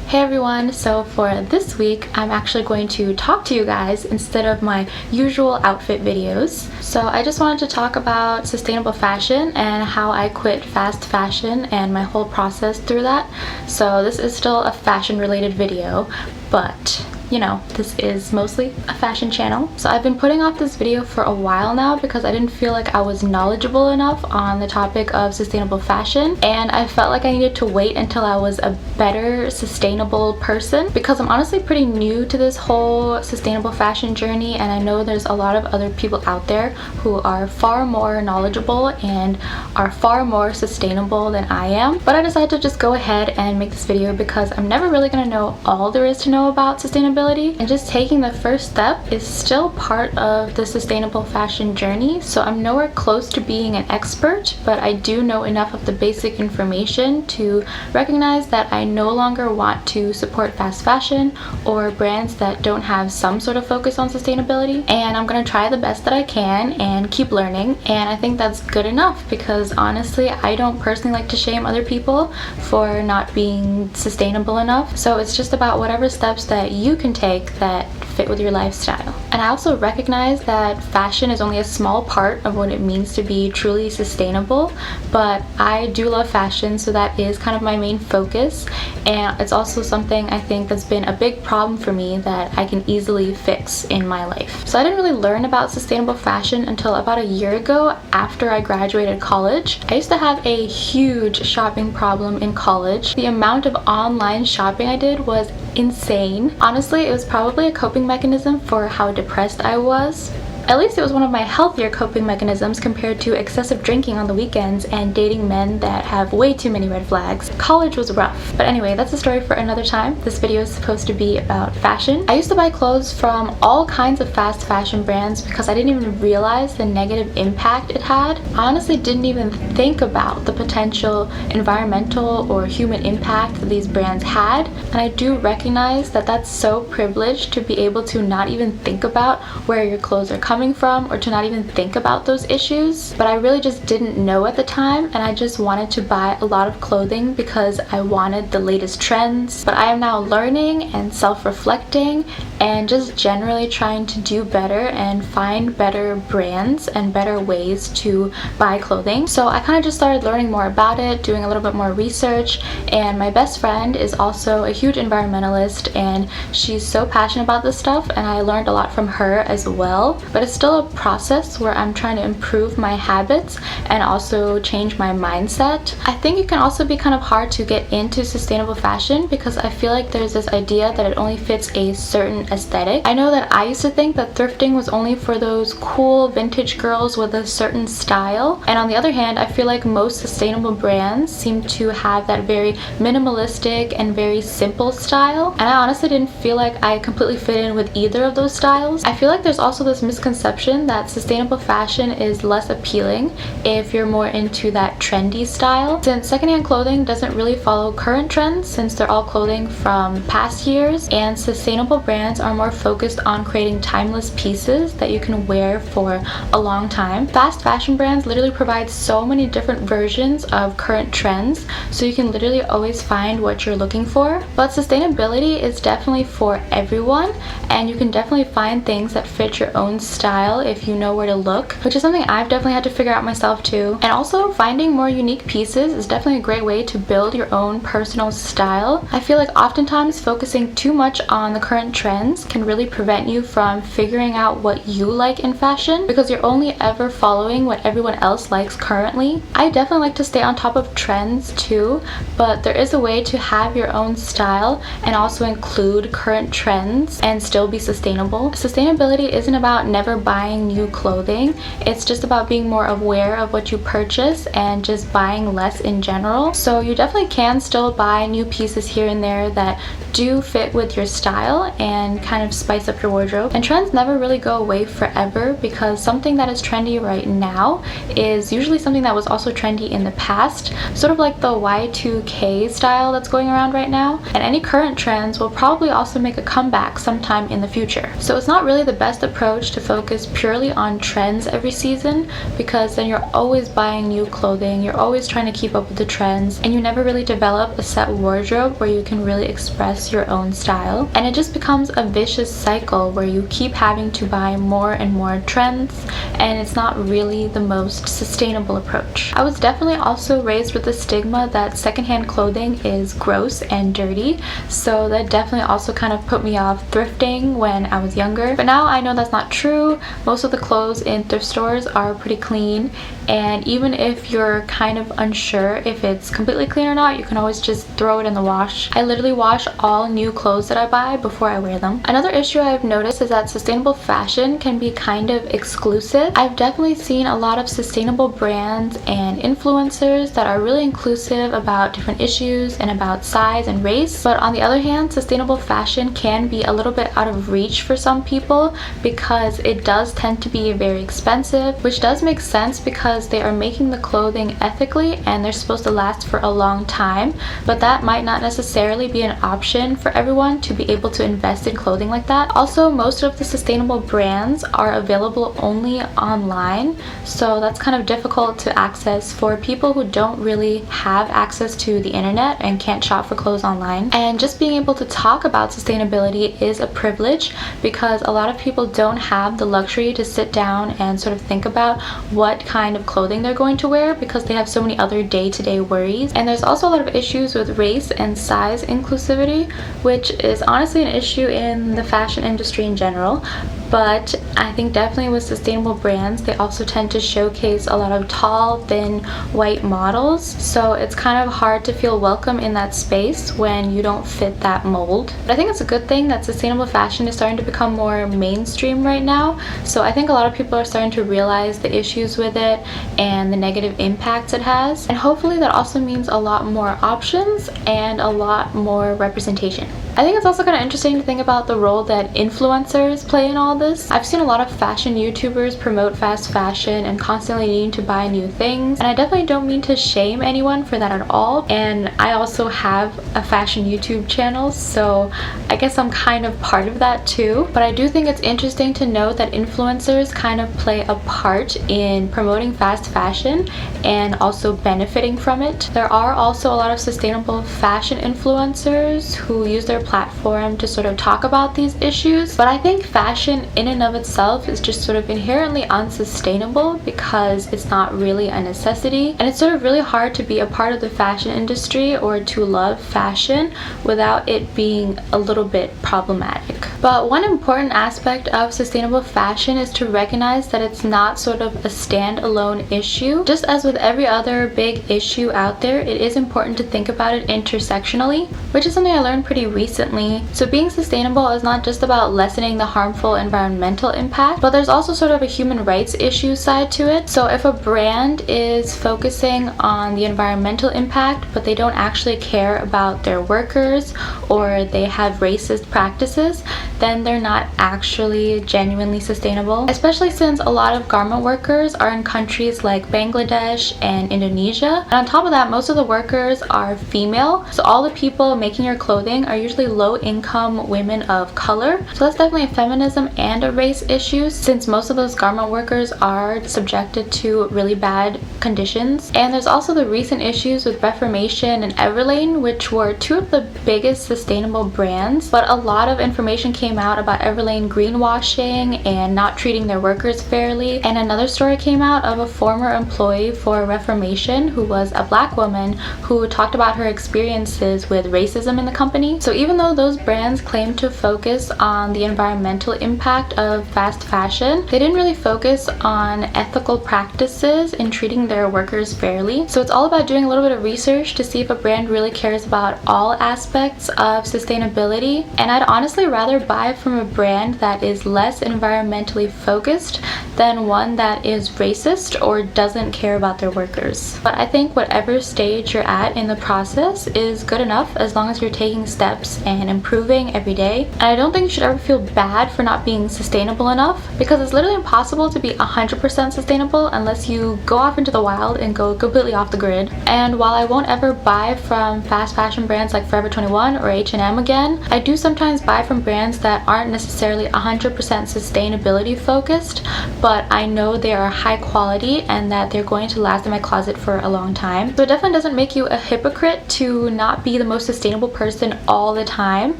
Hey everyone, so for this week I'm actually going to talk to you guys instead of my usual outfit videos. So I just wanted to talk about sustainable fashion and how I quit fast fashion and my whole process through that. So this is still a fashion related video, but you know, this is mostly a fashion channel. So I've been putting off this video for a while now because I didn't feel like I was knowledgeable enough on the topic of sustainable fashion, and I felt like I needed to wait until I was a better sustainable person, because I'm honestly pretty new to this whole sustainable fashion journey, and I know there's a lot of other people out there who are far more knowledgeable and are far more sustainable than I am. But I decided to just go ahead and make this video because I'm never really gonna know all there is to know about sustainability, and just taking the first step is still part of the sustainable fashion journey. So I'm nowhere close to being an expert, but I do know enough of the basic information to recognize that I no longer want to support fast fashion or brands that don't have some sort of focus on sustainability, and I'm gonna try the best that I can and keep learning. And I think that's good enough, because honestly I don't personally like to shame other people for not being sustainable enough. So it's just about whatever steps that you can take that fit with your lifestyle. And I also recognize that fashion is only a small part of what it means to be truly sustainable, but I do love fashion, so that is kind of my main focus, and it's also something I think that's been a big problem for me that I can easily fix in my life. So I didn't really learn about sustainable fashion until about a year ago after I graduated college. I used to have a huge shopping problem in college. The amount of online shopping I did was insane. Honestly, it was probably a coping mechanism for how depressed I was. At least it was one of my healthier coping mechanisms compared to excessive drinking on the weekends and dating men that have way too many red flags. College was rough. But anyway, that's a story for another time. This video is supposed to be about fashion. I used to buy clothes from all kinds of fast fashion brands because I didn't even realize the negative impact it had. I honestly didn't even think about the potential environmental or human impact that these brands had. And I do recognize that that's so privileged to be able to not even think about where your clothes are coming from, or to not even think about those issues. But I really just didn't know at the time, and I just wanted to buy a lot of clothing because I wanted the latest trends. But I am now learning and self-reflecting and just generally trying to do better and find better brands and better ways to buy clothing. So I kind of just started learning more about it, doing a little bit more research, and my best friend is also a huge environmentalist, and she's so passionate about this stuff, and I learned a lot from her as well. But it's still a process where I'm trying to improve my habits and also change my mindset. I think it can also be kind of hard to get into sustainable fashion because I feel like there's this idea that it only fits a certain aesthetic. I know that I used to think that thrifting was only for those cool vintage girls with a certain style, and on the other hand I feel like most sustainable brands seem to have that very minimalistic and very simple style, and I honestly didn't feel like I completely fit in with either of those styles. I feel like there's also this misconception that sustainable fashion is less appealing if you're more into that trendy style, since secondhand clothing doesn't really follow current trends, since they're all clothing from past years, and sustainable brands are more focused on creating timeless pieces that you can wear for a long time. Fast fashion brands literally provide so many different versions of current trends, so you can literally always find what you're looking for. But sustainability is definitely for everyone, and you can definitely find things that fit your own style if you know where to look, which is something I've definitely had to figure out myself too. And also, finding more unique pieces is definitely a great way to build your own personal style. I feel like oftentimes focusing too much on the current trends can really prevent you from figuring out what you like in fashion, because you're only ever following what everyone else likes currently. I definitely like to stay on top of trends too, but there is a way to have your own style and also include current trends and still be sustainable. Sustainability isn't about never buying new clothing, it's just about being more aware of what you purchase and just buying less in general. So you definitely can still buy new pieces here and there that do fit with your style and kind of spice up your wardrobe. And trends never really go away forever, because something that is trendy right now is usually something that was also trendy in the past, sort of like the Y2K style that's going around right now. And any current trends will probably also make a comeback sometime in the future. So it's not really the best approach to focus focus purely on trends every season, because then you're always buying new clothing, you're always trying to keep up with the trends, and you never really develop a set wardrobe where you can really express your own style. And it just becomes a vicious cycle where you keep having to buy more and more trends, and it's not really the most sustainable approach. I was definitely also raised with the stigma that secondhand clothing is gross and dirty, so that definitely also kind of put me off thrifting when I was younger. But now I know that's not true. Most of the clothes in thrift stores are pretty clean, and even if you're kind of unsure if it's completely clean or not, you can always just throw it in the wash. I literally wash all new clothes that I buy before I wear them. Another issue I've noticed is that sustainable fashion can be kind of exclusive. I've definitely seen a lot of sustainable brands and influencers that are really inclusive about different issues and about size and race, but on the other hand, sustainable fashion can be a little bit out of reach for some people because it does tend to be very expensive, which does make sense because they are making the clothing ethically and they're supposed to last for a long time, but that might not necessarily be an option for everyone to be able to invest in clothing like that. Also, most of the sustainable brands are available only online, so that's kind of difficult to access for people who don't really have access to the internet and can't shop for clothes online. And just being able to talk about sustainability is a privilege because a lot of people don't have the luxury to sit down and sort of think about what kind of clothing they're going to wear because they have so many other day-to-day worries. And there's also a lot of issues with race and size inclusivity, which is honestly an issue in the fashion industry in general. But I think definitely with sustainable brands, they also tend to showcase a lot of tall, thin, white models. So it's kind of hard to feel welcome in that space when you don't fit that mold. But I think it's a good thing that sustainable fashion is starting to become more mainstream right now. So I think a lot of people are starting to realize the issues with it and the negative impacts it has. And hopefully that also means a lot more options and a lot more representation. I think it's also kind of interesting to think about the role that influencers play in all this. I've seen a lot of fashion YouTubers promote fast fashion and constantly needing to buy new things, and I definitely don't mean to shame anyone for that at all. And I also have a fashion YouTube channel, so I guess I'm kind of part of that too. But I do think it's interesting to note that influencers kind of play a part in promoting fast fashion and also benefiting from it. There are also a lot of sustainable fashion influencers who use their platform to sort of talk about these issues, but I think fashion in and of itself is just sort of inherently unsustainable because it's not really a necessity, and it's sort of really hard to be a part of the fashion industry or to love fashion without it being a little bit problematic. But one important aspect of sustainable fashion is to recognize that it's not sort of a standalone issue. Just as with every other big issue out there, it is important to think about it intersectionally, which is something I learned pretty recently. So being sustainable is not just about lessening the harmful environmental impact, but there's also sort of a human rights issue side to it. So if a brand is focusing on the environmental impact, but they don't actually care about their workers or they have racist practices, then they're not actually genuinely sustainable, especially since a lot of garment workers are in countries like Bangladesh and Indonesia. And on top of that, most of the workers are female, so all the people making your clothing are usually low-income women of color. So that's definitely a feminism and a race issue, since most of those garment workers are subjected to really bad conditions. And there's also the recent issues with Reformation and Everlane, which were two of the biggest sustainable brands, but a lot of information came out about Everlane greenwashing and not treating their workers fairly. And another story came out of a former employee for Reformation who was a black woman who talked about her experiences with racism in the company. So even though those brands claim to focus on the environmental impact of fast fashion, they didn't really focus on ethical practices in treating their workers fairly. So it's all about doing a little bit of research to see if a brand really cares about all aspects of sustainability. And I'd honestly rather buy from a brand that is less environmentally focused than one that is racist or doesn't care about their workers. But I think whatever stage you're at in the process is good enough as long as you're taking steps and improving every day. And I don't think you should ever feel bad for not being being sustainable enough, because it's literally impossible to be 100% sustainable unless you go off into the wild and go completely off the grid. And while I won't ever buy from fast fashion brands like Forever 21 or H&M again, I do sometimes buy from brands that aren't necessarily 100% sustainability focused, but I know they are high quality and that they're going to last in my closet for a long time. So it definitely doesn't make you a hypocrite to not be the most sustainable person all the time.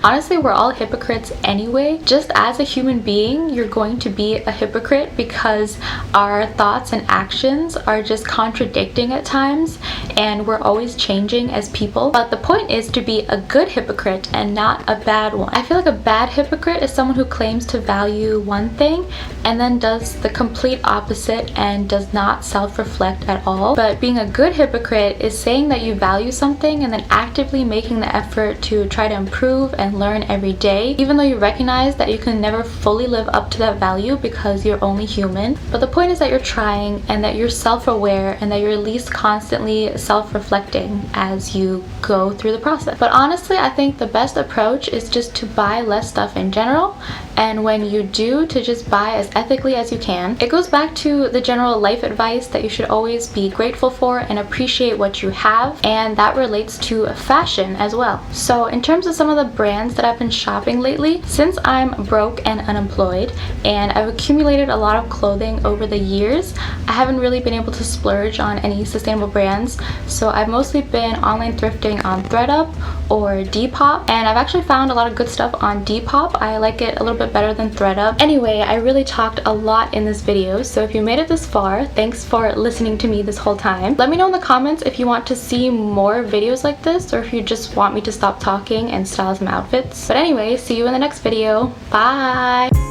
Honestly, we're all hypocrites anyway. Just as a human being, you're going to be a hypocrite because our thoughts and actions are just contradicting at times, and we're always changing as people. But the point is to be a good hypocrite and not a bad one. I feel like a bad hypocrite is someone who claims to value one thing and then does the complete opposite and does not self-reflect at all. But being a good hypocrite is saying that you value something and then actively making the effort to try to improve and learn every day, even though you recognize that you can never fully live up to that value because you're only human. But the point is that you're trying and that you're self-aware and that you're at least constantly self-reflecting as you go through the process. But honestly, I think the best approach is just to buy less stuff in general, and when you do, to just buy as ethically as you can. It goes back to the general life advice that you should always be grateful for and appreciate what you have, and that relates to fashion as well. So in terms of some of the brands that I've been shopping lately, since I'm broke and unemployed and I've accumulated a lot of clothing over the years, I haven't really been able to splurge on any sustainable brands, so I've mostly been online thrifting on ThredUp or Depop, and I've actually found a lot of good stuff on Depop. I like it a little bit better than ThredUp. Anyway, I really talked a lot in this video, so if you made it this far, thanks for listening to me this whole time. Let me know in the comments if you want to see more videos like this, or if you just want me to stop talking and style some outfits. But anyway, see you in the next video. Bye!